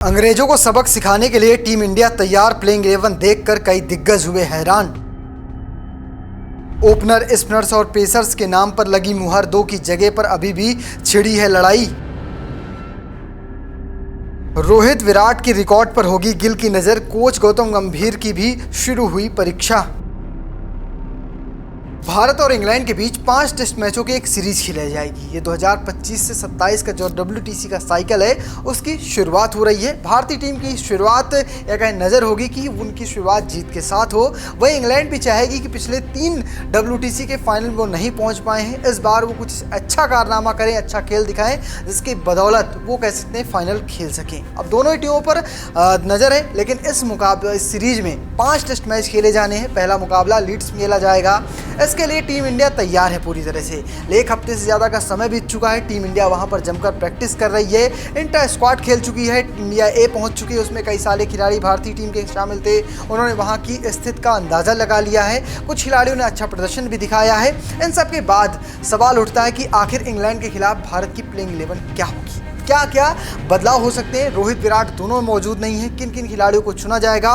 अंग्रेजों को सबक सिखाने के लिए टीम इंडिया तैयार। प्लेइंग 11 देखकर कई दिग्गज हुए हैरान। ओपनर, स्पिनर्स और पेसर्स के नाम पर लगी मुहर, दो की जगह पर अभी भी छिड़ी है लड़ाई। रोहित विराट की रिकॉर्ड पर होगी गिल की नज़र, कोच गौतम गंभीर की भी शुरू हुई परीक्षा। भारत और इंग्लैंड के बीच 5 टेस्ट मैचों की एक सीरीज खेलाई जाएगी। ये 2025 से 27 का जो WTC का साइकिल है उसकी शुरुआत हो रही है। भारतीय टीम की शुरुआत एक नज़र होगी कि उनकी शुरुआत जीत के साथ हो। वहीं इंग्लैंड भी चाहेगी कि पिछले 3 WTC के फाइनल में वो नहीं पहुंच पाए हैं, इस बार वो कुछ अच्छा कारनामा करें, अच्छा खेल दिखाएं जिसकी बदौलत वो कह सकते हैं फाइनल खेल सकें। अब दोनों ही टीमों पर नज़र है, लेकिन इस सीरीज में 5 टेस्ट मैच खेले जाने हैं। पहला मुकाबला लीड्स में खेला जाएगा। इसके लिए टीम इंडिया तैयार है पूरी तरह से। एक हफ्ते से ज़्यादा का समय बीत चुका है। टीम इंडिया वहां पर जमकर प्रैक्टिस कर रही है। इंटर स्क्वाड खेल चुकी है। इंडिया ए पहुंच चुकी है। उसमें कई सारे खिलाड़ी भारतीय टीम के शामिल थे। उन्होंने वहां की स्थिति का अंदाज़ा लगा लिया है। कुछ खिलाड़ियों ने अच्छा प्रदर्शन भी दिखाया है। इन सब के बाद सवाल उठता है कि आखिर इंग्लैंड के खिलाफ भारत की प्लेइंग 11 क्या होगी, क्या क्या बदलाव हो सकते हैं। रोहित विराट दोनों मौजूद नहीं हैं। किन किन खिलाड़ियों को चुना जाएगा।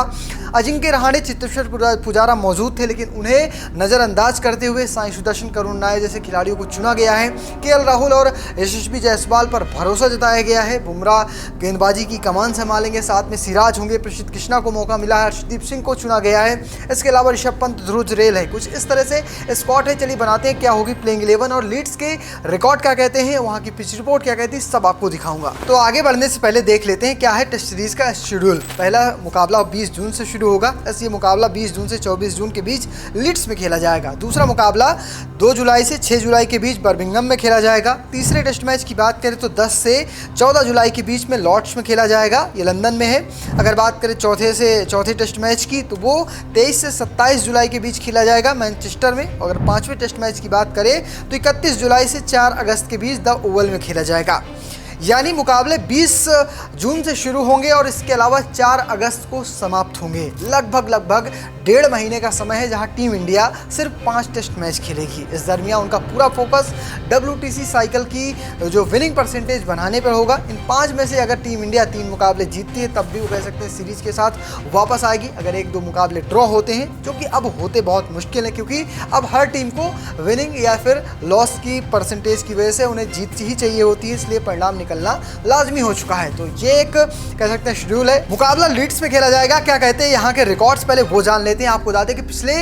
अजिंक्य रहाणे, चेतेश्वर पुजारा मौजूद थे, लेकिन उन्हें नज़रअंदाज करते हुए साई सुदर्शन, करुण नायर जैसे खिलाड़ियों को चुना गया है। केएल राहुल और यशस्वी जायसवाल पर भरोसा जताया गया है। बुमराह गेंदबाजी की कमान संभालेंगे, साथ में सिराज होंगे। प्रसिद्ध कृष्णा को मौका मिला है। हर्षदीप सिंह को चुना गया है। इसके अलावा ऋषभ पंत, ध्रुव जुरैल है। कुछ इस तरह से स्क्वाड है। चलिए बनाते हैं क्या होगी प्लेइंग 11 और लीड्स के रिकॉर्ड क्या कहते हैं, वहाँ की पिच रिपोर्ट क्या कहती है, सब आपको दिखाऊंगा। तो आगे बढ़ने से पहले देख लेते हैं क्या है टेस्ट सीरीज का शेड्यूल। पहला मुकाबला 20 जून से शुरू होगा। ये मुकाबला 20 जून से 24 जून के बीच लीड्स में खेला जाएगा। दूसरा मुकाबला 2 जुलाई से 6 जुलाई के बीच बर्मिंघम में खेला जाएगा। तीसरे टेस्ट मैच की बात करें तो 10 से 14 जुलाई के बीच में लॉर्ड्स में खेला जाएगा, ये लंदन में है। अगर बात करें चौथे टेस्ट मैच की तो वो 23 से 27 जुलाई के बीच खेला जाएगा मैनचेस्टर में। अगर 5वें टेस्ट मैच की बात करें तो 31 जुलाई से 4 अगस्त के बीच द ओवल में खेला जाएगा। यानी मुकाबले 20 जून से शुरू होंगे और इसके अलावा 4 अगस्त को समाप्त होंगे। लगभग 1.5 महीने का समय है जहां टीम इंडिया सिर्फ 5 टेस्ट मैच खेलेगी। इस दरमियान उनका पूरा फोकस WTC साइकिल की जो विनिंग परसेंटेज बनाने पर होगा। इन 5 में से अगर टीम इंडिया 3 मुकाबले जीतती है तब भी वो कह सकते हैं सीरीज के साथ वापस आएगी। अगर 1-2 मुकाबले ड्रॉ होते हैं, जो कि अब होते बहुत मुश्किल है, क्योंकि अब हर टीम को विनिंग या फिर लॉस की परसेंटेज की वजह से उन्हें जीत ही चाहिए होती है, इसलिए परिणाम निकलना लाजमी हो चुका है। तो ये एक कह सकते हैं शेड्यूल है। मुकाबला लीड्स में खेला जाएगा। क्या कहते हैं यहाँ के रिकॉर्ड्स, पहले वो जान लेते हैं। आपको बता दें कि पिछले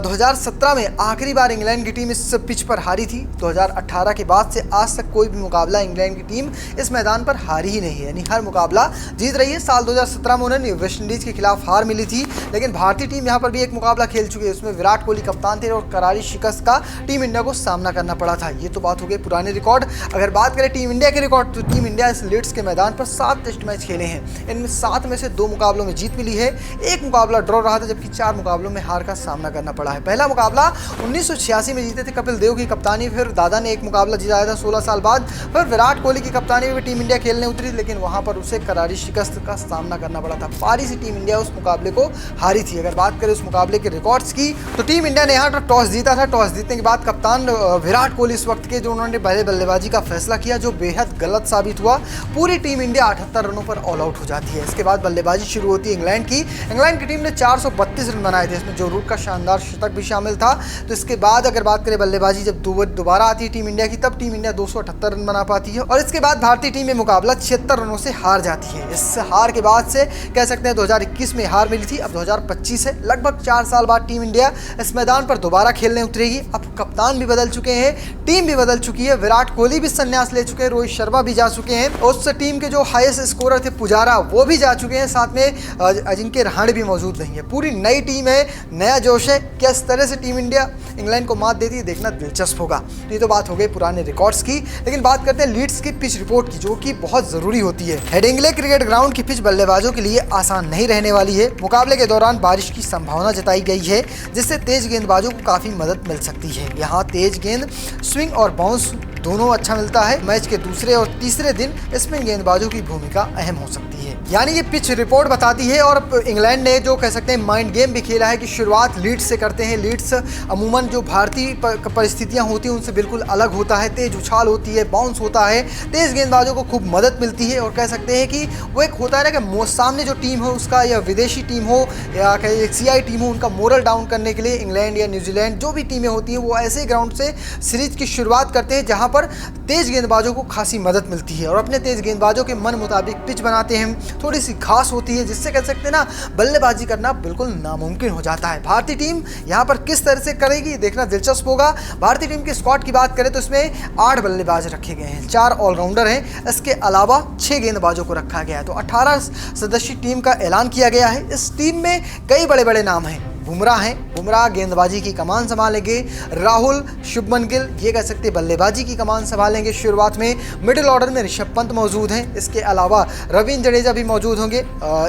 2017 में आखिरी बार इंग्लैंड की टीम इस पिच पर हारी थी। 2018 के बाद से आज तक कोई भी मुकाबला इंग्लैंड की टीम इस मैदान पर हारी ही नहीं है, यानी हर मुकाबला जीत रही है। साल 2017 में उन्हें वेस्ट इंडीज के खिलाफ हार मिली थी, लेकिन भारतीय टीम यहाँ पर भी एक मुकाबला खेल चुकी है। उसमें विराट कोहली कप्तान थे और करारी शिकस्त का टीम इंडिया को सामना करना पड़ा था। ये तो बात हो गई पुराने रिकॉर्ड। अगर बात करें टीम इंडिया के रिकॉर्ड तो टीम इंडिया इस लीड्स के मैदान पर 7 टेस्ट मैच खेले हैं। इनमें 7 में से 2 मुकाबलों में जीत मिली है, 1 मुकाबला ड्रॉ रहा था, जबकि 4 मुकाबलों में हार का सामना करना पड़ा है। पहला मुकाबला 1986 में जीते थे कपिल देव की कप्तानी, फिर दादा ने 1 मुकाबला जिताया था 16 साल बाद। फिर विराट कोहली की कप्तानी में टीम इंडिया खेलने उतरी, लेकिन वहां पर उसे करारी शिकस्त का सामना करना पड़ा था। पारी से टीम इंडिया उस मुकाबले को हारी थी। अगर बात करें उस मुकाबले के रिकॉर्ड्स की तो टीम इंडिया ने यहाँ टॉस जीता था। टॉस जीतने के बाद कप्तान विराट कोहली इस वक्त के, जो उन्होंने पहले बल्लेबाजी का फैसला किया, जो बेहद गलत साबित हुआ। पूरी टीम इंडिया 78 रनों पर ऑल आउट हो जाती है। इसके बाद बल्लेबाजी शुरू होती है इंग्लैंड की। इंग्लैंड की टीम ने 432 रन बनाए थे, इसमें जो रूट का शानदार शतक भी शामिल था। तो इसके बाद अगर बात करें बल्लेबाजी जब दोबारा आती है टीम इंडिया की, तब टीम इंडिया 278 रन बना पाती है और इसके बाद भारतीय टीम में मुकाबला 76 रनों से हार जाती है। इस हार के बाद से कह सकते हैं 2021 में हार मिली थी, अब 2025 है, लगभग 4 साल बाद टीम इंडिया इस मैदान पर दोबारा खेलने उतरेगी। अब कप्तान भी बदल चुके हैं, टीम भी बदल चुकी है। विराट कोहली भी संन्यास ले चुके हैं, रोहित शर्मा भी जा चुके हैं, उस टीम के जो हाईएस्ट स्कोरर थे पुजारा वो भी जा चुके हैं, साथ में अजिंक्य रहाणे भी मौजूद नहीं है। पूरी नई टीम है, नया जोश है। किस तरह से टीम इंडिया इंग्लैंड को मात देती है देखना दिलचस्प होगा। तो ये तो बात हो गई पुराने रिकॉर्ड्स की, लेकिन बात करते हैं लीड्स की पिच रिपोर्ट की, जो कि बहुत जरूरी होती है। हेडिंग्ले क्रिकेट ग्राउंड की पिच बल्लेबाजों के लिए आसान नहीं रहने वाली है। मुकाबले के दौरान बारिश की संभावना जताई गई है, जिससे तेज गेंदबाजों को काफी मदद मिल सकती है। यहाँ तेज गेंद, स्विंग और बाउंस दोनों अच्छा मिलता है। मैच के दूसरे और तीसरे दिन स्पिन गेंदबाजों की भूमिका अहम हो सकती है। यानी ये पिच रिपोर्ट बताती है। और इंग्लैंड ने जो कह सकते हैं माइंड गेम भी खेला है कि शुरुआत लीड्स से करते हैं। लीड्स अमूमन जो भारतीय परिस्थितियां होती हैं उनसे बिल्कुल अलग होता है। तेज उछाल होती है, बाउंस होता है, तेज गेंदबाजों को खूब मदद मिलती है। और कह सकते हैं कि वो एक होता है ना कि सामने जो टीम हो उसका, या विदेशी टीम हो या एक सीआई टीम हो, उनका मोरल डाउन करने के लिए इंग्लैंड या न्यूजीलैंड जो भी टीमें होती हैं वो ऐसे ग्राउंड से सीरीज की शुरुआत करते हैं जहां पर तेज गेंदबाजों को खासी मदद मिलती है। और अपने तेज गेंदबाजों के मन मुताबिक पिच बनाते हैं। थोड़ी सी घास होती है जिससे कह सकते हैं ना बल्लेबाजी करना बिल्कुल नामुमकिन हो जाता है। भारतीय टीम यहाँ पर किस तरह से करेगी देखना दिलचस्प होगा। भारतीय टीम के स्क्वाड की बात करें तो इसमें 8 बल्लेबाज रखे गए हैं, 4 ऑलराउंडर हैं, इसके अलावा 6 गेंदबाजों को रखा गया है। तो 18 सदस्यीय टीम का ऐलान किया गया है। इस टीम में कई बड़े बड़े नाम हैं। बुमराह हैं, बुमराह गेंदबाजी की कमान संभालेंगे। राहुल, शुभमन गिल ये कह सकते हैं बल्लेबाजी की कमान संभालेंगे शुरुआत में। मिडिल ऑर्डर में ऋषभ पंत मौजूद हैं, इसके अलावा रविंद्र जडेजा भी मौजूद होंगे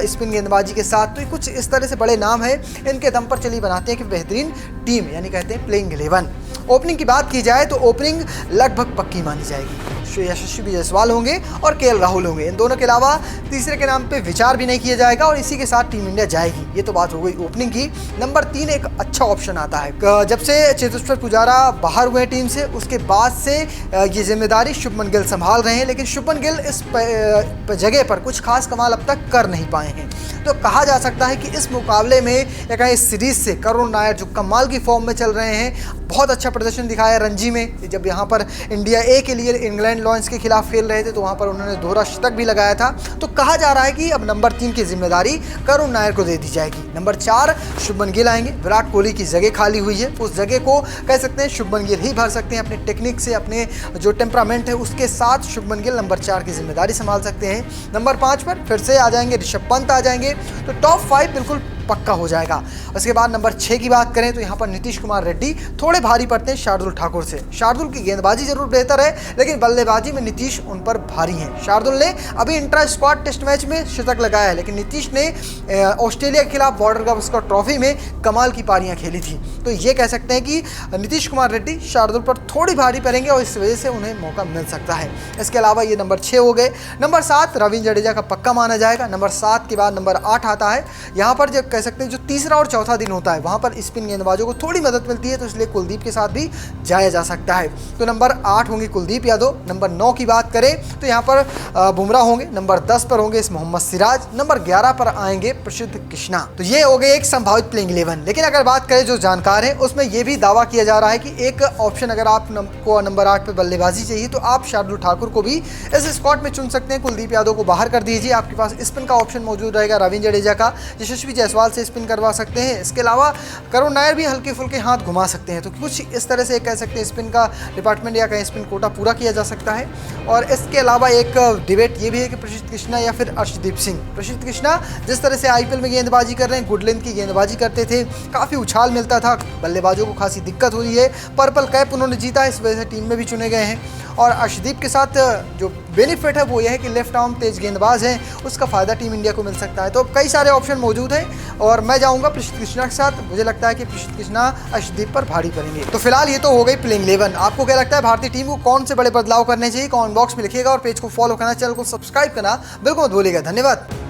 स्पिन गेंदबाजी के साथ। तो कुछ इस तरह से बड़े नाम हैं, इनके दम पर चलिए बनाते हैं कि बेहतरीन टीम, यानी कहते हैं प्लेइंग 11। ओपनिंग की बात की जाए तो ओपनिंग लगभग पक्की मानी जाएगी। यशस्वी जायसवाल होंगे और केएल राहुल होंगे। इन दोनों के अलावा तीसरे के नाम पे विचार भी नहीं किया जाएगा और इसी के साथ टीम इंडिया जाएगी। ये तो बात हो गई ओपनिंग की। नंबर 3 एक अच्छा ऑप्शन आता है। जब से चेतेश्वर पुजारा बाहर हुए टीम से उसके बाद से ये जिम्मेदारी शुभमन गिल संभाल रहे हैं, लेकिन शुभमन गिल इस जगह पर कुछ खास कमाल अब तक कर नहीं पाए हैं। तो कहा जा सकता है कि इस मुकाबले में या कहें इस सीरीज से करुण नायर जो कमाल की फॉर्म में चल रहे हैं, बहुत अच्छा प्रदर्शन दिखाया रणजी में। जब यहाँ पर इंडिया ए के लिए इंग्लैंड लॉयंस के खिलाफ खेल रहे थे तो वहाँ पर उन्होंने दोहरा शतक भी लगाया था। तो कहा जा रहा है कि अब नंबर 3 की जिम्मेदारी करुण नायर को दे दी जाएगी। नंबर 4 शुभमन गिल आएंगे। विराट कोहली की जगह खाली हुई है, उस जगह को कह सकते हैं शुभमन गिल ही भर सकते हैं। अपने टेक्निक से, अपने जो टेम्परामेंट है उसके साथ शुभमन गिल नंबर 4 की जिम्मेदारी संभाल सकते हैं। नंबर 5 पर फिर से आ जाएंगे ऋषभ पंत आ जाएंगे। तो टॉप 5 बिल्कुल पक्का हो जाएगा। उसके बाद नंबर 6 की बात करें तो यहाँ पर नीतीश कुमार रेड्डी थोड़े भारी पड़ते हैं शार्दुल ठाकुर से। शार्दुल की गेंदबाजी जरूर बेहतर है, लेकिन बल्लेबाजी में नीतीश उन पर भारी हैं। शार्दुल ने अभी इंट्रा स्क्वाड टेस्ट मैच में शतक लगाया है, लेकिन नीतीश ने ऑस्ट्रेलिया के खिलाफ बॉर्डर गावस्कर ट्रॉफी में कमाल की पारियां खेली थी। तो ये कह सकते हैं कि नीतीश कुमार रेड्डी शार्दुल पर थोड़ी भारी पड़ेंगे और इस वजह से उन्हें मौका मिल सकता है। इसके अलावा ये नंबर 6 हो गए। नंबर 7 रविंद्र जडेजा का पक्का माना जाएगा। नंबर 7 के बाद नंबर 8 आता है। यहाँ पर जब कह सकते हैं जो तीसरा और चौथा दिन होता है वहाँ पर स्पिन गेंदबाजों को थोड़ी मदद मिलती है, तो इसलिए कुलदीप के साथ भी जाया जा सकता है। तो नंबर 8 होंगे कुलदीप यादव। नंबर 9 की बात करें तो यहाँ पर बुमराह होंगे। नंबर 10 पर होंगे मोहम्मद सिराज। नंबर 11 पर आएंगे प्रसिद्ध कृष्णा। तो ये हो गए एक संभावित प्लेइंग 11। लेकिन अगर बात करें जो जानकार है उसमें यह भी दावा किया जा रहा है कि एक ऑप्शन अगर आपको नंबर 8 पर बल्लेबाजी चाहिए तो आप शार्दुल ठाकुर को भी इस स्क्वाड में चुन सकते हैं। कुलदीप यादव को बाहर कर दीजिए, आपके पास स्पिन का ऑप्शन मौजूद रहेगा। रविंद्र जडेजा का, यशस्वी जायसवाल से स्पिन करवा सकते हैं। इसके अलावा करुण नायर भी हल्के फुल्के हाथ घुमा सकते हैं। तो कुछ इस तरह से कह सकते हैं स्पिन का डिपार्टमेंट या कहीं स्पिन कोटा पूरा किया जा सकता है। और इसके अलावा एक डिबेट ये भी है कि प्रसिद्ध कृष्णा या फिर अर्शदीप सिंह। प्रसिद्ध कृष्णा जिस तरह से आईपीएल में गेंदबाजी कर रहे हैं, गुड लेंथ की गेंदबाजी करते थे, काफ़ी उछाल मिलता था, बल्लेबाजों को खासी दिक्कत हुई है। पर्पल कैप उन्होंने जीता, इस वजह से टीम में भी चुने गए हैं। और अर्शदीप के साथ जो बेनिफिट है वो ये है कि लेफ्ट आर्म तेज गेंदबाज हैं, उसका फ़ायदा टीम इंडिया को मिल सकता है। तो कई सारे ऑप्शन मौजूद हैं और मैं जाऊंगा प्रसिद्ध कृष्णा के साथ। मुझे लगता है कि प्रसिद्ध कृष्णा अर्शदीप पर भारी पड़ेंगे। तो फिलहाल ये तो हो गई प्लेइंग 11। आपको क्या लगता है भारतीय टीम को कौन से बड़े बदलाव करने चाहिए? कमेंट बॉक्स में लिखिएगा और पेज को फॉलो करना, चैनल को सब्सक्राइब करना बिल्कुल मत भूलिएगा। धन्यवाद।